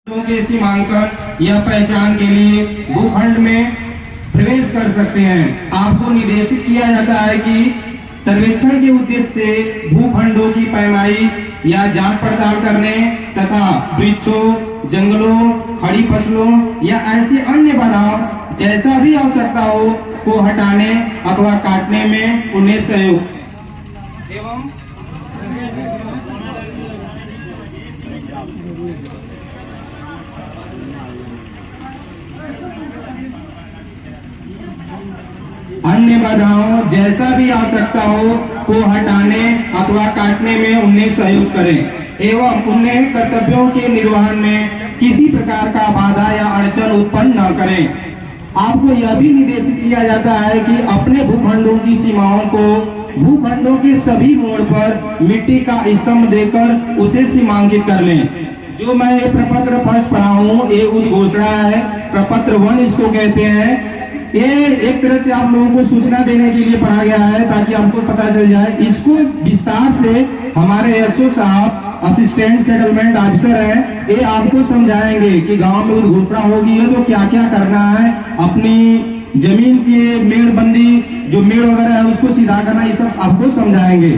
के सीमांकन या पहचान के लिए भूखंड में प्रवेश कर सकते हैं। आपको निर्देशित किया जाता है कि सर्वेक्षण के उद्देश्य से भूखंडों की पैमाइश या जांच पड़ताल करने तथा वृक्षों, जंगलों, खड़ी फसलों या ऐसी अन्य बाधाओं जैसा भी आवश्यकता हो को हटाने अथवा काटने में उन्हें सहयोग एवं अन्य बाधाओं जैसा भी आवश्यकता हो को हटाने अथवा काटने में उन्हें सहयोग करें एवं उन्हें कर्तव्यों के निर्वहन में किसी प्रकार का बाधा या अड़चन उत्पन्न न करें। आपको यह भी निर्देशित किया जाता है कि अपने भूखंडों की सीमाओं को भूखंडों के सभी मोड़ पर मिट्टी का स्तंभ देकर उसे सीमांकित कर लें। जो मैं ये प्रपत्र फर्स्ट पढ़ा हूँ, ये उद्घोषणा है, प्रपत्र 1 इसको कहते हैं। ये एक तरह से आप लोगों को सूचना देने के लिए पढ़ा गया है ताकि आपको पता चल जाए। इसको विस्तार से हमारे एसओ साहब असिस्टेंट सेटलमेंट ऑफिसर है, ये आपको समझाएंगे कि गांव में उद्घोषणा होगी है तो क्या क्या करना है, अपनी जमीन की मेड़बंदी जो मेड़ वगैरह है उसको सीधा करना, ये सब आपको समझाएंगे।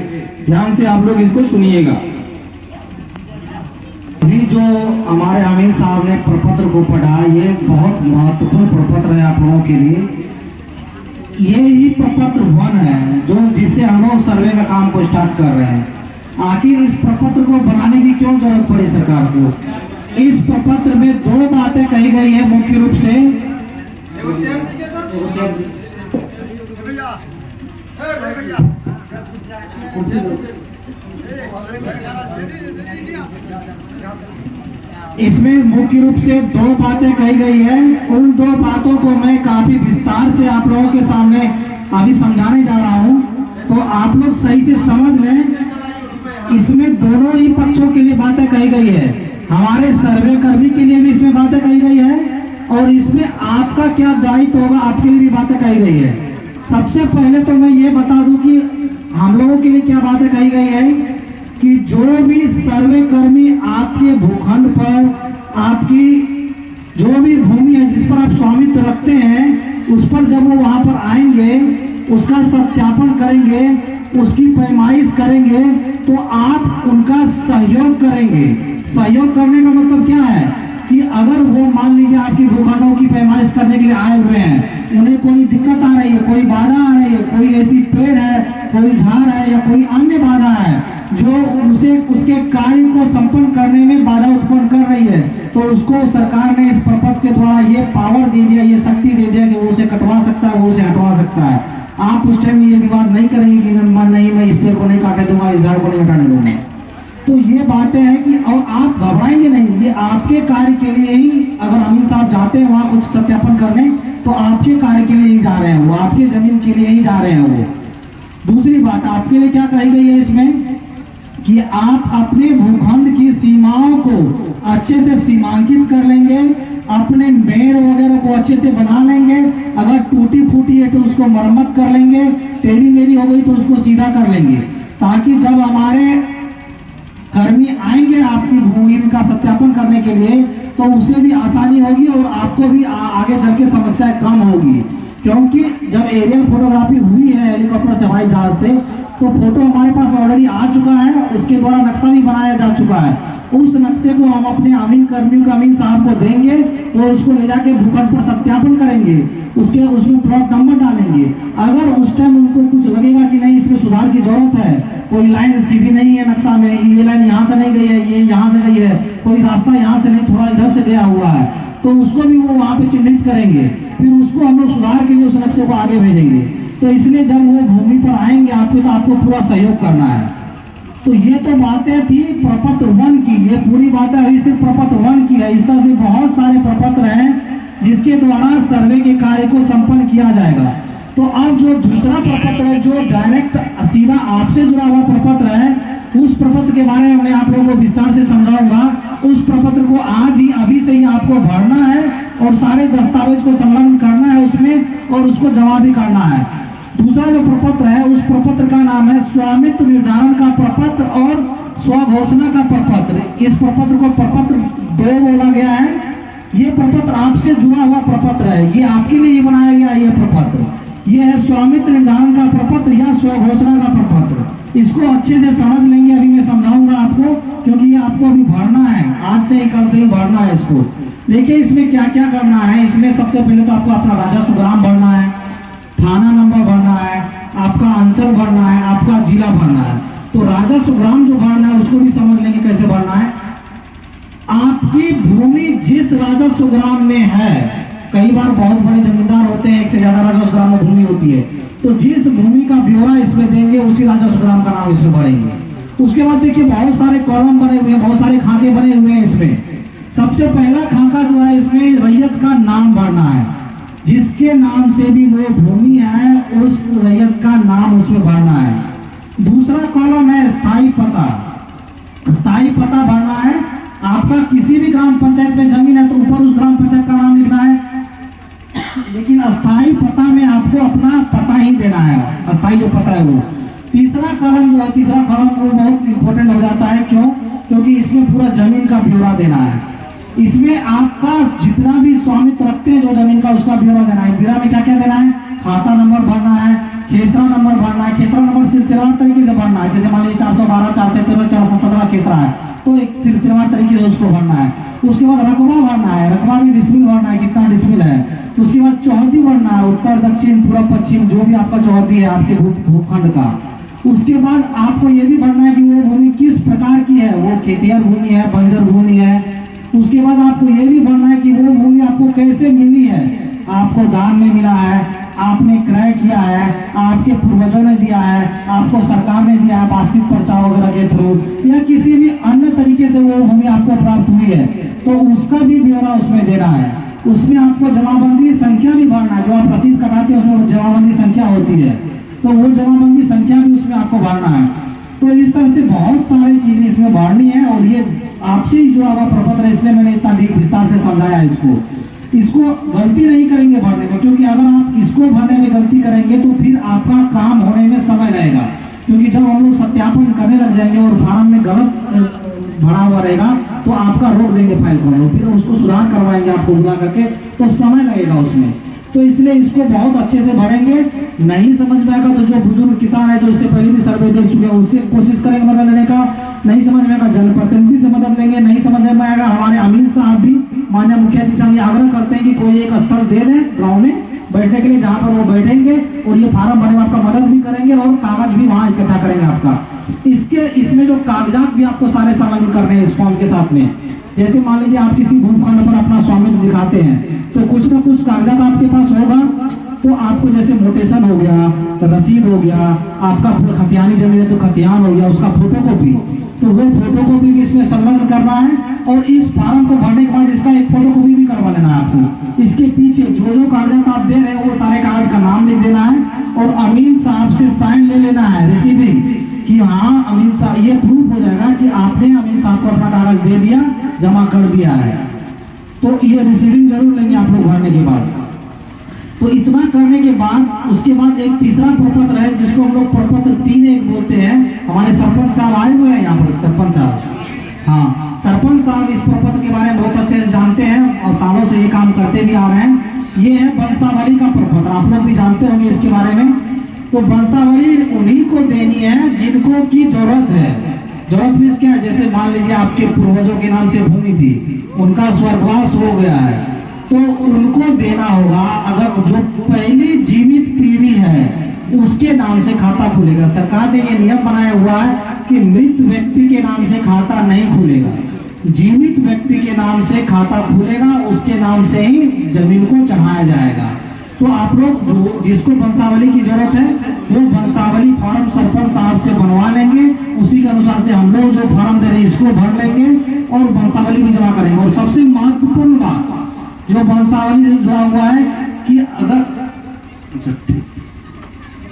ध्यान से आप लोग इसको सुनिएगा। अभी जो हमारे अमीन साहब ने प्रपत्र को पढ़ा, ये बहुत महत्वपूर्ण प्रपत्र है आप लोगों के लिए। ये ही प्रपत्र 1 है जो जिससे हम लोग सर्वे का काम को स्टार्ट कर रहे हैं। आखिर इस प्रपत्र को बनाने की क्यों जरूरत पड़ी सरकार को? इस प्रपत्र में 2 बातें कही गई है मुख्य रूप से। इसमें मुख्य रूप से 2 बातें कही गई है। उन 2 बातों को मैं काफी विस्तार से आप लोगों के सामने अभी समझाने जा रहा हूं, तो आप लोग सही से समझ लें। इसमें दोनों ही पक्षों के लिए बातें कही गई है, हमारे सर्वे कर्मी के लिए भी इसमें बातें कही गई है और इसमें आपका क्या दायित्व होगा आपके लिए भी बातें कही गई है। सबसे पहले तो मैं ये बता दूं कि हम लोगों के लिए क्या बातें कही गई है कि जो भी सर्वे कर्मी आपके भूखंड पर आपकी जो भी भूमि है जिस पर आप स्वामित्व रखते हैं उस पर जब वो वहां पर आएंगे, उसका सत्यापन करेंगे, उसकी पैमाइश करेंगे, तो आप उनका सहयोग करेंगे। सहयोग करने का मतलब क्या है कि अगर वो मान लीजिए आपकी भूखंडों की पैमाइश करने के लिए आए हुए हैं, उन्हें कोई दिक्कत आ रही है, कोई बाधा आ रही है, कोई ऐसी पेड़ है, कोई झाड़ है या कोई अन्य बाधा है जो उसे उसके कार्य को संपन्न करने में बाधा उत्पन्न कर रही है, तो उसको सरकार ने इस प्रपत्र के द्वारा ये पावर दे दिया, ये शक्ति दे दिया कि वो उसे कटवा सकता है, वो उसे हटवा सकता है। आप उस टाइम ये विवाद नहीं करेंगे कि नहीं मैं इस पेड़ को नहीं काटे दूंगा, इस झाड़ को नहीं हटाने दूंगा। तो ये बातें हैं कि और आप घबराएंगे नहीं, ये आपके कार्य के लिए ही। अगर अमीन साहब जाते हैं वहां कुछ सत्यापन करने तो आपके कार्य के लिए ही जा रहे हैं, वो आपकी जमीन के लिए ही जा रहे हैं वो। दूसरी बात आपके लिए क्या कही गई है इसमें कि आप अपने भूखंड की सीमाओं को अच्छे से सीमांकित कर लेंगे, अपने मेड़ वगैरह को अच्छे से बना लेंगे, अगर टूटी फूटी है तो उसको मरम्मत कर लेंगे, टेढ़ी मेढ़ी हो गई तो उसको सीधा कर लेंगे, ताकि जब हमारे कर्मी आएंगे आपकी भूमि का सत्यापन करने के लिए तो उसे भी आसानी होगी और आपको भी आगे चल के समस्याएं कम होगी। क्योंकि जब एरियल फोटोग्राफी हुई है हेलीकॉप्टर से, हवाई जहाज से, तो फोटो हमारे पास ऑलरेडी आ चुका है, उसके द्वारा नक्शा भी बनाया जा चुका है। उस नक्शे को हम अपने अमीन कर्मियों को अमीन साहब को देंगे, वो उसको ले जाके भूखंड पर सत्यापन करेंगे, उसमें प्लॉट नंबर डालेंगे। अगर उस टाइम उनको कुछ लगेगा कि नहीं इसमें सुधार की जरूरत है, कोई लाइन सीधी नहीं है नक्शा में, ये लाइन यहाँ से नहीं गई है, ये यहाँ से गई है, कोई रास्ता यहाँ से नहीं थोड़ा इधर से गया हुआ है, तो उसको भी वो वहाँ पे चिन्हित करेंगे, फिर उसको हम लोग सुधार के लिए उस नक्शे को आगे भेजेंगे। तो इसलिए जब वो भूमि पर आएंगे आपको तो आपको पूरा सहयोग करना है। तो ये तो बातें थी प्रपत्र 1 की, ये पूरी बातें अभी सिर्फ प्रपत्र 1 की है। इस तरह से बहुत सारे प्रपत्र हैं जिसके द्वारा सर्वे के कार्य को संपन्न किया जाएगा। तो अब जो दूसरा प्रपत्र है जो डायरेक्ट सीधा आपसे जुड़ा हुआ प्रपत्र है, उस प्रपत्र के बारे में मैं आप लोगों को विस्तार से समझाऊंगा। उस प्रपत्र को आज ही अभी से ही आपको भरना है और सारे दस्तावेज को संलग्न करना है उसमें और उसको जमा भी करना है। दूसरा जो प्रपत्र है उस प्रपत्र का नाम है स्वामित्व निर्धारण का प्रपत्र और स्वघोषणा का प्रपत्र। इस प्रपत्र को प्रपत्र दो बोला गया है। ये प्रपत्र आपसे जुड़ा हुआ प्रपत्र है, ये आपके लिए ये बनाया गया है। ये प्रपत्र ये है स्वामित्व निर्धारण का प्रपत्र या स्वघोषणा का प्रपत्र। इसको अच्छे से समझ लेंगे, अभी मैं समझाऊंगा आपको, क्योंकि ये आपको अभी भरना है, आज से ही कल से ही भरना है इसको। देखिए इसमें क्या क्या करना है। इसमें सबसे पहले तो आपको अपना राजस्व ग्राम भरना है, थाना नंबर भरना है, आपका अंचल भरना है, आपका जिला भरना है। तो राजस्व ग्राम जो भरना है उसको भी समझ लेंगे कैसे भरना है। आपकी भूमि जिस राजस्व ग्राम में है, कई बार बहुत बड़े जमींदार होते हैं, एक से ज्यादा राजस्व ग्राम में भूमि होती है, तो जिस भूमि का ब्यौरा इसमें देंगे उसी राजस्व ग्राम का नाम इसमें भरेंगे। उसके बाद देखिए बहुत सारे कॉलम बने हुए हैं, बहुत सारे खाके बने हुए हैं इसमें। सबसे पहला खाका जो है इसमें रैयत का नाम भरना है, जिसके नाम से भी वो भूमि है उस रैयत का नाम उसमें भरना है। दूसरा कॉलम है स्थायी पता। स्थायी पता भरना है। आपका किसी भी ग्राम पंचायत में जमीन है तो ऊपर उस ग्राम पंचायत का नाम लिखना है, लेकिन अस्थायी पता में आपको अपना पता ही देना है, अस्थायी जो पता है वो। तीसरा कॉलम जो है, तीसरा कॉलम वो बहुत इंपॉर्टेंट हो जाता है। क्यों? क्योंकि इसमें पूरा जमीन का ब्यौरा देना है। इसमें आपका जितना भी स्वामित्व रखते हैं जो जमीन का, उसका ब्यौरा देना है। ब्यौरा में क्या क्या देना है? खाता नंबर भरना है, खेसरा नंबर भरना है। खेसरा नंबर सिलसिलेवार तरीके से भरना है, जैसे मान लीजिए 412, 413, 417 खेसरा है तो एक सिलसिलेवार तरीके से उसको भरना है। उसके बाद रकबा भरना है, रकबा में डिसमिल भरना है, कितना डिसमिल है। उसके बाद चौहदी भरना है, उत्तर दक्षिण पूर्व पश्चिम जो भी आपका चौहदी है आपके भूखंड का। उसके बाद आपको ये भी भरना है कि वो भूमि किस प्रकार की है, वो खेतिहर भूमि है, बंजर भूमि है। उसके बाद आपको ये भी भरना है कि वो भूमि आपको कैसे मिली है, आपको दान में मिला है, आपने क्रय किया है, आपके पूर्वजों ने दिया है, आपको सरकार ने दिया है वार्षिक पर्चा वगैरह के थ्रू, या किसी भी अन्य तरीके से वो भूमि आपको प्राप्त हुई है, तो उसका भी ब्यौरा उसमें देना है। उसमें आपको जमाबंदी संख्या भी भरना है, जो आप रसीद कटाते हैं उसमें जमाबंदी संख्या होती है, तो वो जमाबंदी संख्या भी उसमें आपको भरना है। तो इस तरह से बहुत सारी चीजें इसमें भरनी है, और ये आपसे ही जुड़ा हुआ प्रपत्र है, इसलिए मैंने इतना विस्तार से समझाया इसको गलती नहीं करेंगे भरने में, क्योंकि अगर आप इसको भरने में गलती करेंगे तो फिर आपका काम होने में समय लगेगा। क्योंकि जब हम लोग सत्यापन करने लग जाएंगे और फार्म में गलत भरा हुआ रहेगा तो आपका रोक देंगे फाइल को, हम लोग फिर उसको सुधार करवाएंगे आपको बुला करके, तो समय लगेगा उसमें। तो इसलिए इसको बहुत अच्छे से भरेंगे। नहीं समझ में आएगा तो जो बुजुर्ग किसान है जो इससे पहले भी सर्वे दे चुके हैं उससे कोशिश करेंगे मदद लेने का। नहीं समझ में आएगा जनप्रतिनिधि से मदद लेंगे। नहीं समझ में आएगा हमारे अमीन साहब भी, माननीय मुखिया जी से हम ये आग्रह करते हैं कि कोई एक स्थल दे दें गाँव में बैठने के लिए, जहाँ पर वो बैठेंगे और ये फार्म भरने में आपका मदद भी करेंगे और कागज भी वहाँ इकट्ठा करेंगे आपका। इसमें जो कागजात भी आपको सारे शामिल करने हैं इस फॉर्म के साथ में। जैसे मान लीजिए आप किसी भूखंड पर अपना स्वामित्व दिखाते हैं तो कुछ ना कुछ कागजात आपके पास होगा, तो आपको जैसे मोटेशन हो गया, रसीद हो गया, आपका खतियानी जमीन है तो खतियान हो गया, उसका फोटोकॉपी, तो वो फोटोकॉपी भी इसमें संलग्न करना है। और इस फॉर्म को भरने के बाद इसका एक फोटोकॉपी भी करवा लेना है आपको। इसके पीछे जो जो कागजात आप दे रहे हैं वो सारे कागज का नाम लिख देना है और अमीन साहब से साइन ले लेना है रिसीविंग, कि हाँ अमीन साहब, ये प्रूफ हो जाएगा कि आपने अमीन साहब को अपना कागज दे दिया, जमा कर दिया है। तो ये रिसीविंग जरूर लेंगे आप लोग भरने के बाद। तो इतना करने के बाद उसके बाद एक तीसरा प्रपत्र है जिसको हम लोग प्रपत्र 3 बोलते हैं। हमारे सरपंच साहब आए हुए हैं यहाँ पर, सरपंच साहब, हाँ सरपंच साहब इस प्रपत्र के बारे में बहुत अच्छे से जानते हैं और सालों से ये काम करते भी आ रहे हैं। ये है वंशावली का प्रपत्र, आप लोग भी जानते होंगे इसके बारे में। तो वंशावली उन्हीं को देनी है जिनको की जरूरत है। जरूरत मीन्स क्या है, जैसे मान लीजिए आपके पूर्वजों के नाम से भूमि थी, उनका स्वर्गवास हो गया है तो उनको देना होगा। अगर जो पहली जीवित पीढ़ी है उसके नाम से खाता खुलेगा। सरकार ने ये नियम बनाया हुआ है कि मृत व्यक्ति के नाम से खाता नहीं खुलेगा, जीवित व्यक्ति के नाम से खाता खुलेगा, उसके नाम से ही जमीन को चढ़ाया जाएगा। तो आप लोग जो जिसको वंशावली की जरूरत है वो वंशावली फॉर्म सरपंच साहब से बनवा लेंगे। उसी के अनुसार से हम लोग जो फॉर्म दे रहे हैं इसको भर लेंगे और वंशावली भी जमा करेंगे। और सबसे महत्वपूर्ण बात जो वंशावली से जुड़ा हुआ है कि अगर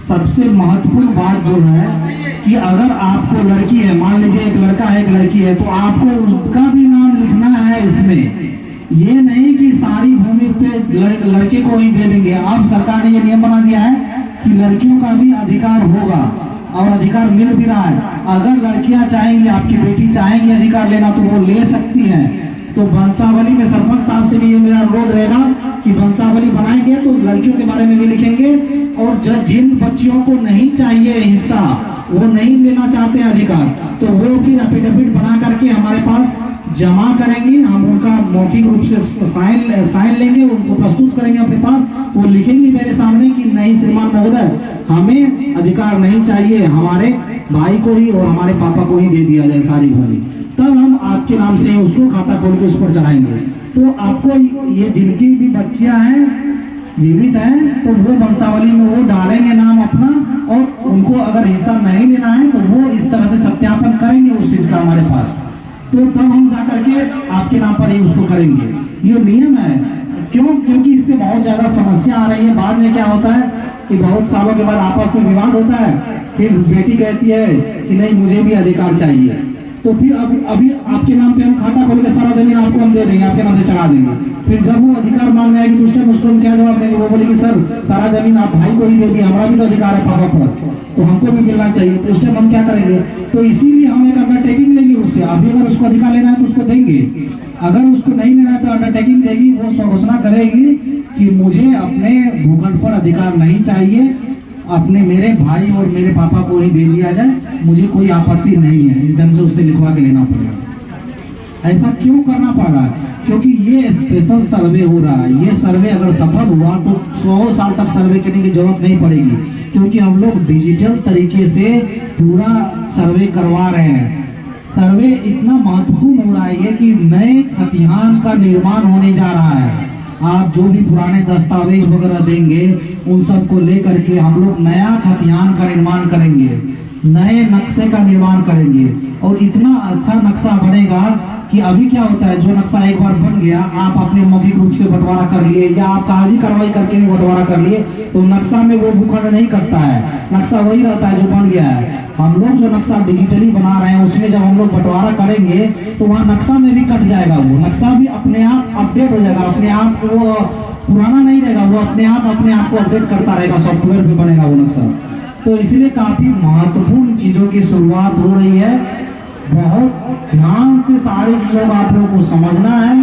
सबसे महत्वपूर्ण बात जो है कि अगर आपको लड़की है, मान लीजिए एक लड़का है एक लड़की है, तो आपको उसका भी नाम लिखना है इसमें। ये नहीं कि सारी भूमि पे लड़के को ही दे देंगे। अब सरकार ने ये नियम बना दिया है कि लड़कियों का भी अधिकार होगा और अधिकार मिल भी रहा है। अगर लड़कियां चाहेंगी, आपकी बेटी चाहेंगी अधिकार लेना तो वो ले सकती है। तो वंशावली में सरपंच साहब से भी ये मेरा अनुरोध रहेगा कि वंशावली बनाएंगे तो लड़कियों के बारे में भी लिखेंगे, और जिन बच्चियों को नहीं चाहिए हिस्सा, वो नहीं लेना चाहते अधिकार, तो वो फिर एफिडेविट बना करके हमारे पास जमा करेंगे। हम उनका मौखिक रूप से साइन लेंगे, उनको प्रस्तुत करेंगे अपने पास, वो लिखेंगे मेरे सामने कि नहीं श्रीमान महोदय, हमें अधिकार नहीं चाहिए, हमारे भाई को ही और हमारे पापा को ही दे दिया जाए सारी भूमि। तब हम आपके नाम से उसको खाता खोल के उस पर चढ़ाएंगे। तो आपको ये जिनकी भी बच्चियां हैं जीवित हैं, तो वो वंशावली में वो डालेंगे नाम अपना, और उनको अगर हिस्सा नहीं लेना है तो वो इस तरह से सत्यापन करेंगे उस चीज का हमारे पास, तो तब हम जाकर के आपके नाम पर ही उसको करेंगे। ये नियम है। क्यों? क्योंकि इससे बहुत ज्यादा समस्या आ रही है। बाद में क्या होता है कि बहुत सालों के बाद आपस में विवाद होता है, फिर बेटी कहती है कि नहीं मुझे भी अधिकार चाहिए, तो फिर अभी आपके नाम पे हम खाता खोल के सारा जमीन आपको हम दे देंगे, आपके नाम से चढ़ा देंगे। फिर जब वो अधिकार मांगने आएगी तो उस टाइम उसको हम क्या जवाब देंगे? वो बोलेगी सर सारा जमीन आप भाई को ही दे दिया, हमारा भी तो अधिकार है पापा पर, तो हमको भी मिलना चाहिए। तो उस टाइम हम क्या करेंगे? तो इसीलिए हम एक अंडरटेकिंग लेंगे उससे। अभी अगर उसको अधिकार लेना है तो उसको देंगे, अगर उसको नहीं लेना है तो अंडरटेकिंग देगी, वो घोषणा करेगी कि मुझे अपने भूखंड पर अधिकार नहीं चाहिए, अपने मेरे भाई और मेरे पापा को ही दे दिया जाए, मुझे कोई आपत्ति नहीं है। इस ढंग से उससे लिखवा के लेना पड़ेगा। ऐसा क्यों करना पड़ रहा है? क्योंकि ये स्पेशल सर्वे हो रहा है। ये सर्वे अगर सफल हुआ तो 100 साल तक सर्वे करने की जरूरत नहीं पड़ेगी, क्योंकि हम लोग डिजिटल तरीके से पूरा सर्वे करवा रहे हैं। सर्वे इतना महत्वपूर्ण हो रहा है कि नए खतियान का निर्माण होने जा रहा है। आप जो भी पुराने दस्तावेज वगैरह देंगे उन सब को लेकर के हम लोग नया खतियान का निर्माण करेंगे, नए नक्शे का निर्माण करेंगे, और इतना अच्छा नक्शा बनेगा कि अभी क्या होता है, जो नक्शा एक बार बन गया, आप अपने मौखिक रूप से बंटवारा कर लिए या आप कागजी कार्रवाई करके भी बंटवारा कर लिए, तो नक्शा में वो भूखंड नहीं कटता है, नक्शा वही रहता है जो बन गया है। हम लोग जो नक्शा डिजिटली बना रहे हैं उसमें जब हम लोग बंटवारा करेंगे तो वहाँ नक्शा में भी कट जाएगा, वो नक्शा भी अपने आप अपडेट हो जाएगा, अपने आप वो पुराना नहीं रहेगा, वो अपने आप को अपडेट करता रहेगा, सॉफ्टवेयर पे बनेगा वो नक्शा। तो इसलिए काफी महत्वपूर्ण चीजों की शुरुआत हो रही है। बहुत ध्यान से सारी चीजों को आप लोगों को समझना है,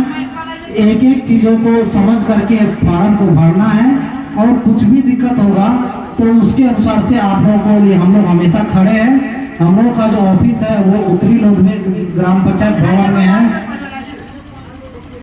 एक एक चीजों को समझ करके फॉर्म को भरना है, और कुछ भी दिक्कत होगा तो उसके अनुसार से आप लोगों के लिए हम लोग हमेशा खड़े हैं। हम लोगों का जो ऑफिस है वो उत्तरी लोध में ग्राम पंचायत भवन में है।